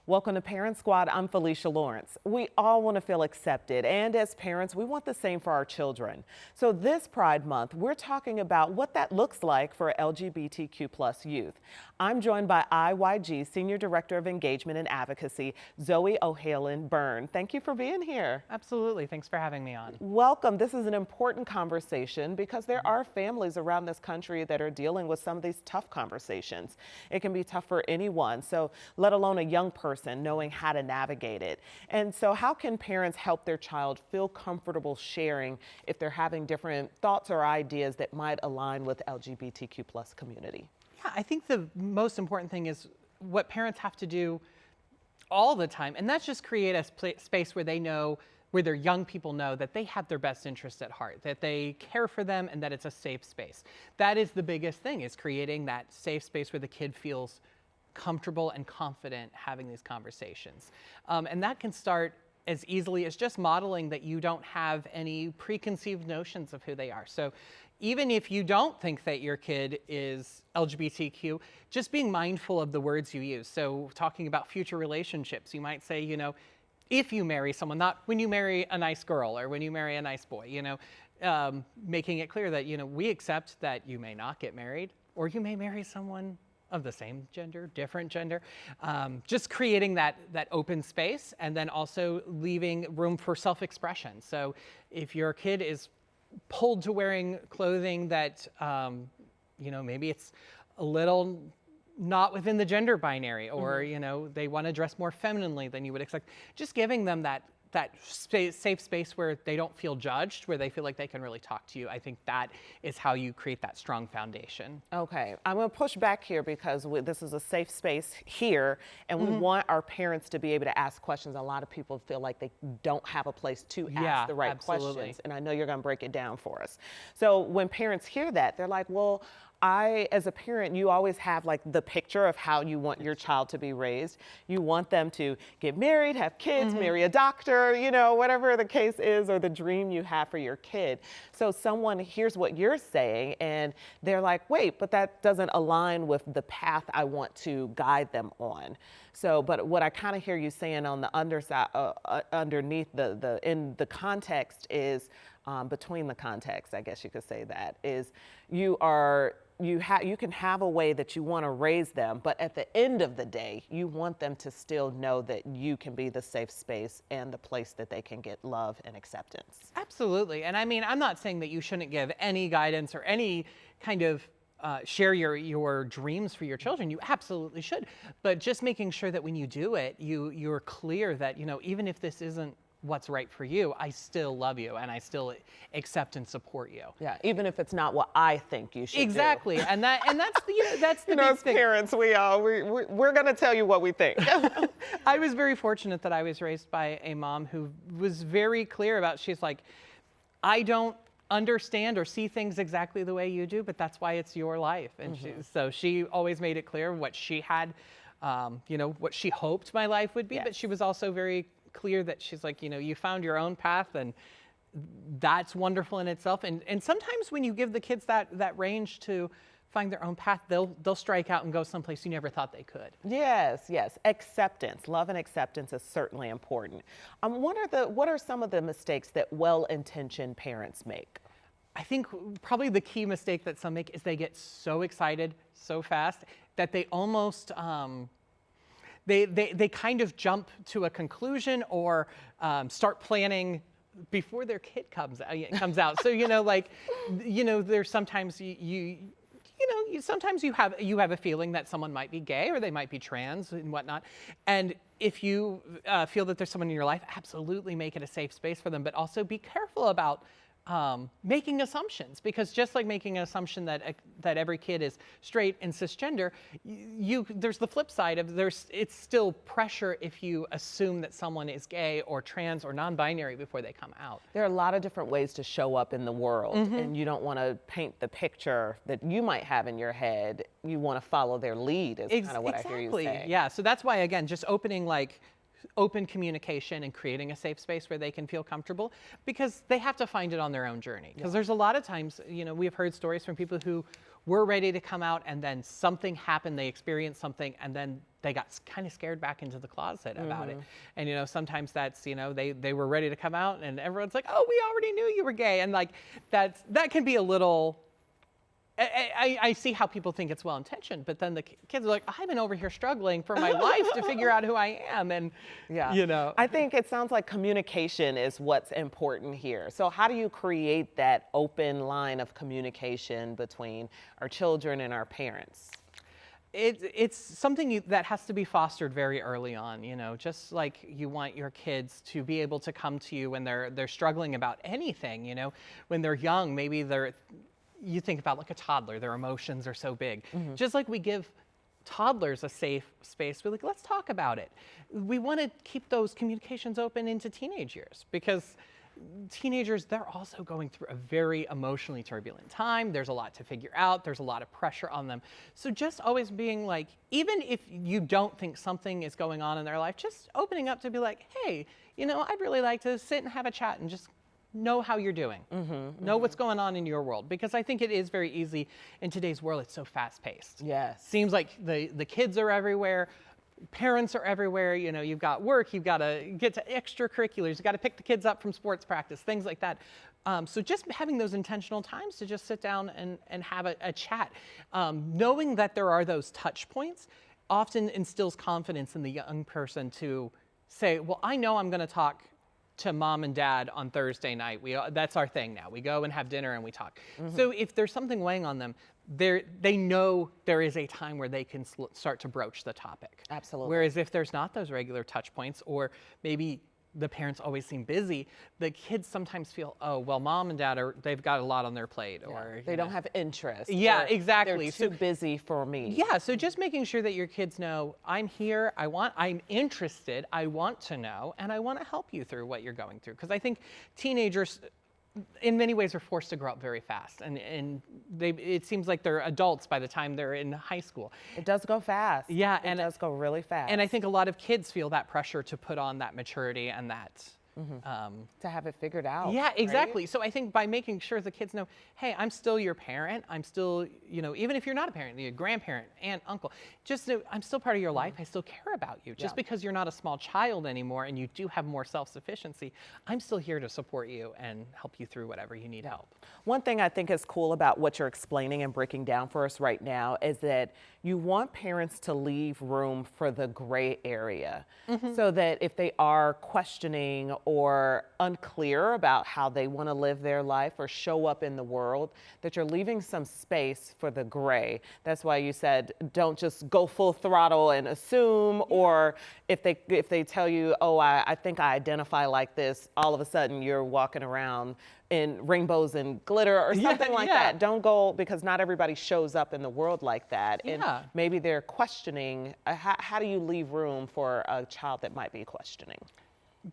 Welcome to Parent Squad. I'm Felicia Lawrence. We all want to feel accepted, and as parents, we want the same for our children. So this Pride Month, we're talking about what that looks like for LGBTQ plus youth. I'm joined by IYG Senior Director of Engagement and Advocacy, Zoe O'Haillin-Berne. Thank you for being here. Absolutely. Thanks for having me on. Welcome. This is an important conversation because there are families around this country that are dealing with some of these tough conversations. It can be tough for anyone, so let alone a young person knowing how to navigate it. And so how can parents help their child feel comfortable sharing if they're having different thoughts or ideas that might align with LGBTQ plus community? Yeah, I think the most important thing is what parents have to do all the time, and that's just create a space where they know, where their young people know that they have their best interests at heart, that they care for them, and that it's a safe space. That is the biggest thing, is creating that safe space where the kid feels comfortable and confident having these conversations. And that can start as easily as just modeling that you don't have any preconceived notions of who they are. So even if you don't think that your kid is LGBTQ, just being mindful of the words you use. So talking about future relationships, you might say, you know, if you marry someone, not when you marry a nice girl or when you marry a nice boy, you know, making it clear that, you know, we accept that you may not get married, or you may marry someone of the same gender, different gender, just creating that open space, and then also leaving room for self-expression. So if your kid is pulled to wearing clothing that, you know, maybe it's a little not within the gender binary, or, you know, they want to dress more femininely than you would expect, just giving them that safe space where they don't feel judged, where they feel like they can really talk to you. I think that is how you create that strong foundation. Okay, I'm going to push back here because this is a safe space here, and we want our parents to be able to ask questions. A lot of people feel like they don't have a place to ask the right questions, and I know you're going to break it down for us. So when parents hear that, they're like, well, as a parent, you always have like the picture of how you want your child to be raised. You want them to get married, have kids, marry a doctor, you know, whatever the case is, or the dream you have for your kid. So someone hears what you're saying and they're like, wait, but that doesn't align with the path I want to guide them on. So, but what I kind of hear you saying on the underside, underneath in the context is, between the context, I guess you could say that, is you can have a way that you want to raise them, but at the end of the day, you want them to still know that you can be the safe space and the place that they can get love and acceptance. Absolutely. And I mean, I'm not saying that you shouldn't give any guidance or any kind of share your dreams for your children. You absolutely should. But just making sure that when you do it, you're clear that, you know, even if this isn't what's right for you, I still love you and I still accept and support you. Yeah, even if it's not what I think you should exactly. do. And that's the you know, big as thing. parents, we're going to tell you what we think. I was very fortunate that I was raised by a mom who was very clear about, she's like, I don't understand or see things exactly the way you do, but that's why it's your life. And so she always made it clear what she had, you know, what she hoped my life would be, but she was also very clear that she's like, you know, you found your own path, and that's wonderful in itself. And sometimes when you give the kids that range to find their own path, they'll strike out and go someplace you never thought they could. Yes. Acceptance, love and acceptance is certainly important. What are some of the mistakes that well-intentioned parents make? I think probably the key mistake that some make is they get so excited so fast that they almost they kind of jump to a conclusion or start planning before their kid comes out. So, you know, like, you know, there's sometimes sometimes you have a feeling that someone might be gay or they might be trans and whatnot. And if you feel that there's someone in your life, absolutely make it a safe space for them, but also be careful about making assumptions, because just like making an assumption that every kid is straight and cisgender, there's the flip side of it's still pressure if you assume that someone is gay or trans or non-binary before they come out. There are a lot of different ways to show up in the world, and you don't want to paint the picture that you might have in your head. You want to follow their lead is kind of what I hear you say. Yeah, so that's why, again, just opening open communication and creating a safe space where they can feel comfortable, because they have to find it on their own journey. Because there's a lot of times, you know, we have heard stories from people who were ready to come out and then something happened, they experienced something, and then they got kind of scared back into the closet about it. And, you know, sometimes that's, you know, they were ready to come out and everyone's like, oh, we already knew you were gay. And like, that can be a little, I see how people think it's well-intentioned, but then the kids are like, I've been over here struggling for my life to figure out who I am. And, you know. I think it sounds like communication is what's important here. So how do you create that open line of communication between our children and our parents? It's something that has to be fostered very early on, you know, just like you want your kids to be able to come to you when they're struggling about anything, you know, when they're young, maybe you think about like a toddler, their emotions are so big. Just like we give toddlers a safe space, we're like, let's talk about it. We want to keep those communications open into teenage years because teenagers, they're also going through a very emotionally turbulent time. There's a lot to figure out. There's a lot of pressure on them. So just always being like, even if you don't think something is going on in their life, just opening up to be like, hey, you know, I'd really like to sit and have a chat and just know how you're doing, know what's going on in your world. Because I think it is very easy in today's world, it's so fast paced. Yes. Seems like the kids are everywhere, parents are everywhere, you know, you've got work, you've got to get to extracurriculars, you've got to pick the kids up from sports practice, things like that. So just having those intentional times to just sit down and have a chat, knowing that there are those touch points often instills confidence in the young person to say, well, I know I'm going to talk to mom and dad on Thursday night. That's our thing now. We go and have dinner and we talk. So if there's something weighing on them, they know there is a time where they can start to broach the topic. Absolutely. Whereas if there's not those regular touch points, or maybe the parents always seem busy, the kids sometimes feel, oh, well, mom and dad they've got a lot on their plate, or they don't have interest. Yeah, exactly. They're too busy for me. Yeah, so just making sure that your kids know, I'm here, I'm interested, I want to know, and I want to help you through what you're going through. Because I think teenagers, in many ways, are forced to grow up very fast, and it seems like they're adults by the time they're in high school. It does go fast. Yeah, it does go really fast. And I think a lot of kids feel that pressure to put on that maturity and that to have it figured out. Yeah, exactly. Right? So I think by making sure the kids know, hey, I'm still your parent. I'm still, you know, even if you're not a parent, your grandparent, aunt, uncle, just know I'm still part of your life. I still care about you. Just because you're not a small child anymore and you do have more self-sufficiency, I'm still here to support you and help you through whatever you need help. One thing I think is cool about what you're explaining and breaking down for us right now is that you want parents to leave room for the gray area so that if they are questioning or unclear about how they want to live their life or show up in the world, that you're leaving some space for the gray. That's why you said don't just go full throttle and assume, or if they tell you, oh, I think I identify like this, all of a sudden you're walking around in rainbows and glitter or something like that. Don't go, because not everybody shows up in the world like that. And maybe they're questioning. How do you leave room for a child that might be questioning?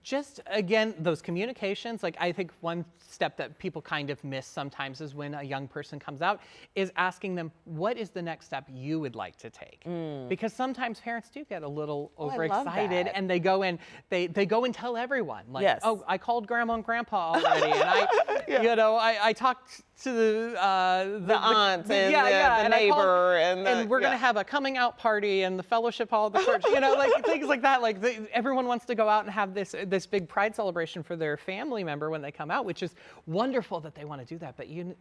Just, again, those communications, like I think one step that people kind of miss sometimes is when a young person comes out is asking them, what is the next step you would like to take? Because sometimes parents do get a little overexcited and they go and they go and tell everyone, like, oh, I called grandma and grandpa already, and I, you know, I talked to the aunt and the neighbor, and we're going to have a coming out party and the fellowship hall of the church, you know, like things like that. Like everyone wants to go out and have this big pride celebration for their family member when they come out, which is wonderful that they want to do that. But you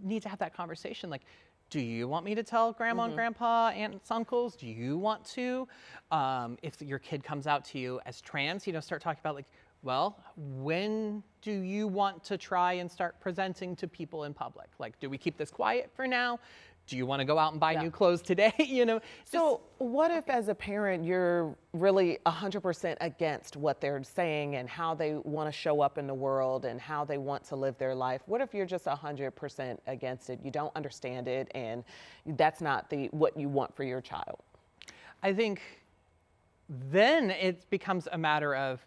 need to have that conversation. Like, do you want me to tell grandma and grandpa, aunts, uncles? Do you want to? If your kid comes out to you as trans, you know, start talking about like, well, when do you want to try and start presenting to people in public? Like, do we keep this quiet for now? Do you want to go out and buy new clothes today? You know. So what if as a parent you're really 100% against what they're saying and how they want to show up in the world and how they want to live their life? What if you're just 100% against it? You don't understand it and that's not what you want for your child? I think then it becomes a matter of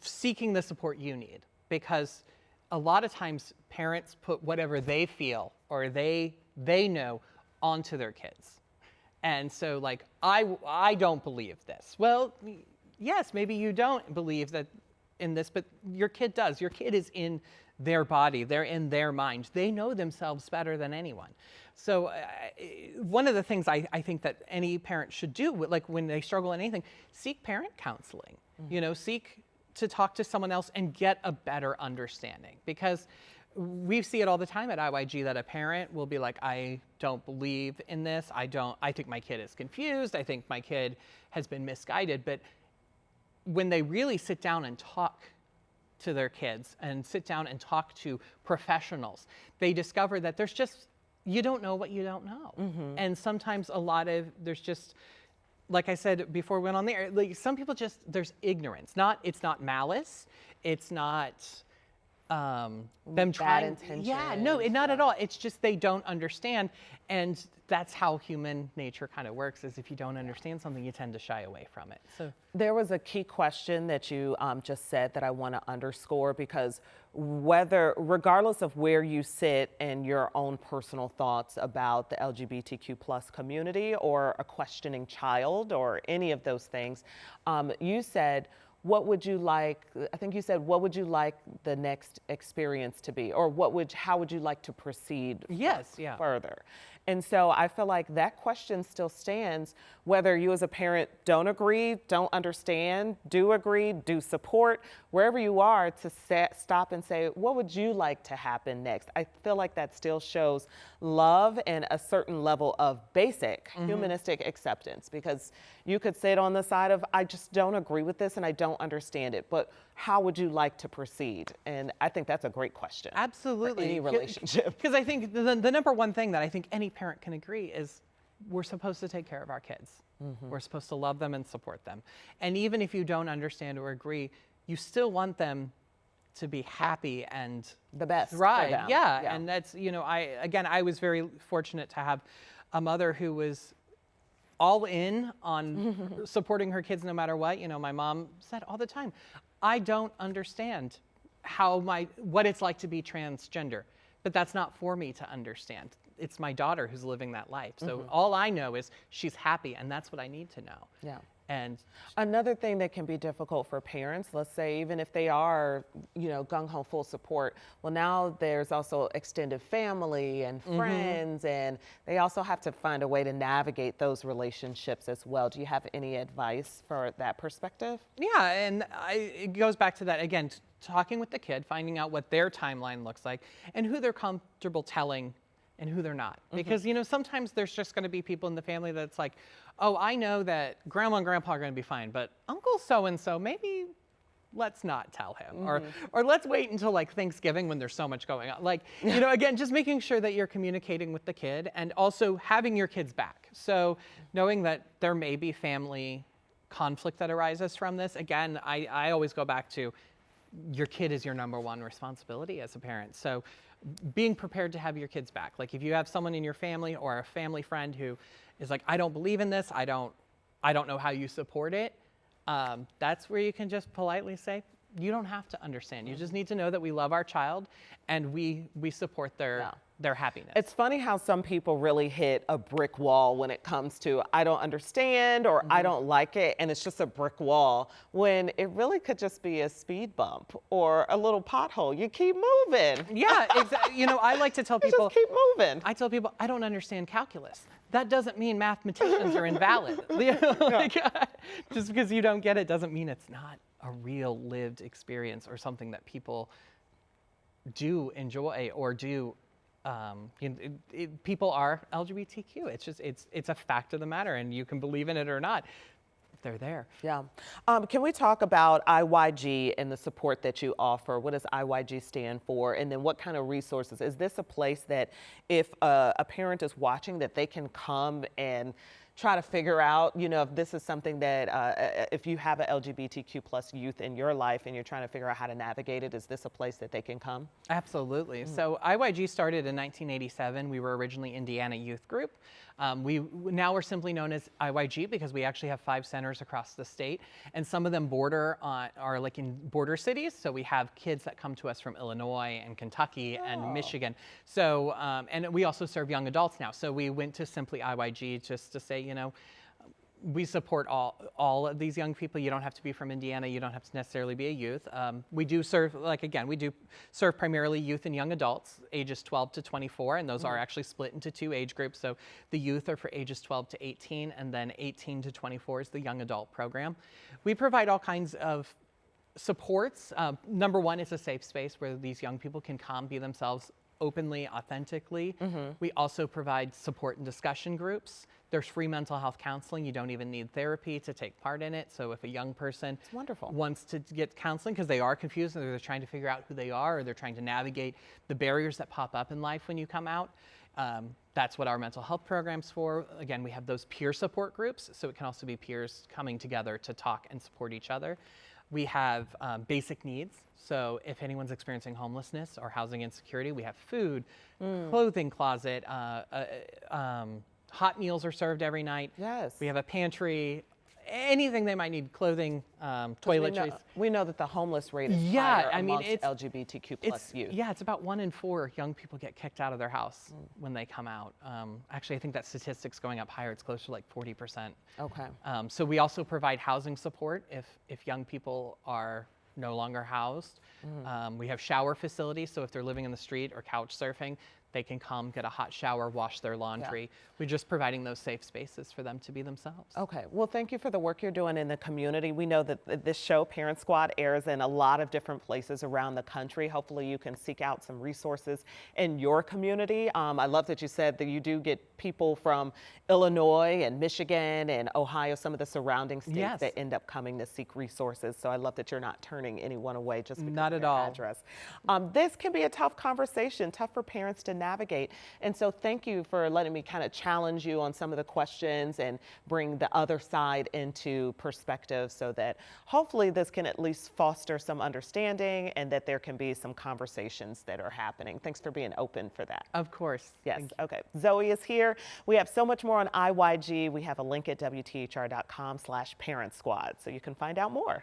seeking the support you need, because a lot of times parents put whatever they feel or they know onto their kids. And so like, I don't believe this. Well, yes, maybe you don't believe that in this, but your kid does. Your kid is in their body, they're in their mind. They know themselves better than anyone. So one of the things I think that any parent should do, like when they struggle in anything, seek parent counseling. You know, seek to talk to someone else and get a better understanding, because we see it all the time at IYG that a parent will be like, I don't believe in this. I think my kid is confused. I think my kid has been misguided. But when they really sit down and talk to their kids and sit down and talk to professionals, they discover that there's just, you don't know what you don't know. And sometimes there's just, like I said before we went on the air, like some people just, there's ignorance. It's not malice. It's not them bad trying. intentions. Yeah, no, not at all. It's just they don't understand. And that's how human nature kind of works, is if you don't understand something, you tend to shy away from it. So there was a key question that you just said that I want to underscore, because regardless of where you sit and your own personal thoughts about the LGBTQ plus community or a questioning child or any of those things, you said, what would you like, I think you said, what would you like the next experience to be? Or how would you like to proceed further? And so I feel like that question still stands, whether you as a parent don't agree, don't understand, do agree, do support, wherever you are, to stop and say, what would you like to happen next? I feel like that still shows love and a certain level of basic humanistic acceptance, because you could sit on the side of, I just don't agree with this and I don't understand it, but how would you like to proceed? And I think that's a great question. Absolutely. For any relationship. Because I think the number one thing that I think any parent can agree is we're supposed to take care of our kids. We're supposed to love them and support them. And even if you don't understand or agree, you still want them to be happy and the best thrive. For them. Yeah. And that's, you know, I was very fortunate to have a mother who was all in on supporting her kids no matter what. You know, my mom said all the time, I don't understand what it's like to be transgender, but that's not for me to understand. It's my daughter who's living that life. So all I know is she's happy, and that's what I need to know. Yeah. And another thing that can be difficult for parents, let's say, even if they are, you know, gung-ho full support, well, now there's also extended family and friends, and they also have to find a way to navigate those relationships as well. Do you have any advice for that perspective? Yeah, and it goes back to that, again, talking with the kid, finding out what their timeline looks like and who they're comfortable telling and who they're not. Because, you know, sometimes there's just going to be people in the family that's like, oh, I know that grandma and grandpa are going to be fine, but Uncle so-and-so, maybe let's not tell him. Or let's wait until like Thanksgiving when there's so much going on. Like, you know, again, just making sure that you're communicating with the kid and also having your kids back. So knowing that there may be family conflict that arises from this. Again, I always go back to your kid is your number one responsibility as a parent. So being prepared to have your kids back. Like if you have someone in your family or a family friend who is like, I don't believe in this, I don't know how you support it, that's where you can just politely say, you don't have to understand. You just need to know that we love our child and we support their happiness. It's funny how some people really hit a brick wall when it comes to I don't understand or I don't like it, and it's just a brick wall, when it really could just be a speed bump or a little pothole. You keep moving. Yeah, exactly. You know, I like to tell people, just keep moving. I tell people, I don't understand calculus. That doesn't mean mathematicians are invalid. You know, like, just because you don't get it doesn't mean it's not a real lived experience or something that people do enjoy or do. You know, people are LGBTQ. It's just it's a fact of the matter, and you can believe in it or not. They're there. Yeah. Can we talk about IYG and the support that you offer? What does IYG stand for? And then what kind of resources? Is this a place that if a parent is watching that they can come and try to figure out, you know, if this is something that, if you have an LGBTQ plus youth in your life and you're trying to figure out how to navigate it, is this a place that they can come? Absolutely. So IYG started in 1987. We were originally Indiana Youth Group. Now we're simply known as IYG because we actually have 5 centers across the state, and some of them are like in border cities. So we have kids that come to us from Illinois and Kentucky and Michigan. So, and we also serve young adults now. So we went to simply IYG just to say, you know, we support all of these young people. You don't have to be from Indiana. You don't have to necessarily be a youth. We do serve, we do serve primarily youth and young adults, ages 12 to 24, and those are actually split into 2 age groups. So the youth are for ages 12 to 18, and then 18 to 24 is the young adult program. We provide all kinds of supports. Number one is a safe space where these young people can come, be themselves openly, authentically. We also provide support and discussion groups. There's free mental health counseling. You don't even need therapy to take part in it. So if a young person wants to get counseling because they are confused and they're trying to figure out who they are, or they're trying to navigate the barriers that pop up in life when you come out, that's what our mental health program's for. Again, we have those peer support groups, so it can also be peers coming together to talk and support each other. We have basic needs. So if anyone's experiencing homelessness or housing insecurity, we have food, clothing closet, hot meals are served every night. Yes. We have a pantry, anything they might need, clothing, toiletries. We know that the homeless rate is higher amongst LGBTQ plus youth. Yeah, it's about 1 in 4 young people get kicked out of their house when they come out. Actually, I think that statistic's going up higher. It's closer to like 40%. Okay. So we also provide housing support if young people are no longer housed. We have shower facilities, so if they're living in the street or couch surfing, they can come, get a hot shower, wash their laundry. Yeah. We're just providing those safe spaces for them to be themselves. Okay, well, thank you for the work you're doing in the community. We know that this show, Parent Squad, airs in a lot of different places around the country. Hopefully you can seek out some resources in your community. I love that you said that you do get people from Illinois and Michigan and Ohio, some of the surrounding states that end up coming to seek resources. So I love that you're not turning anyone away just because of their address. This can be a tough conversation, tough for parents to navigate. And so thank you for letting me kind of challenge you on some of the questions and bring the other side into perspective so that hopefully this can at least foster some understanding and that there can be some conversations that are happening. Thanks for being open for that. Of course. Yes. Okay. Zoe is here. We have so much more on IYG. We have a link at WTHR.com/Parent Squad so you can find out more.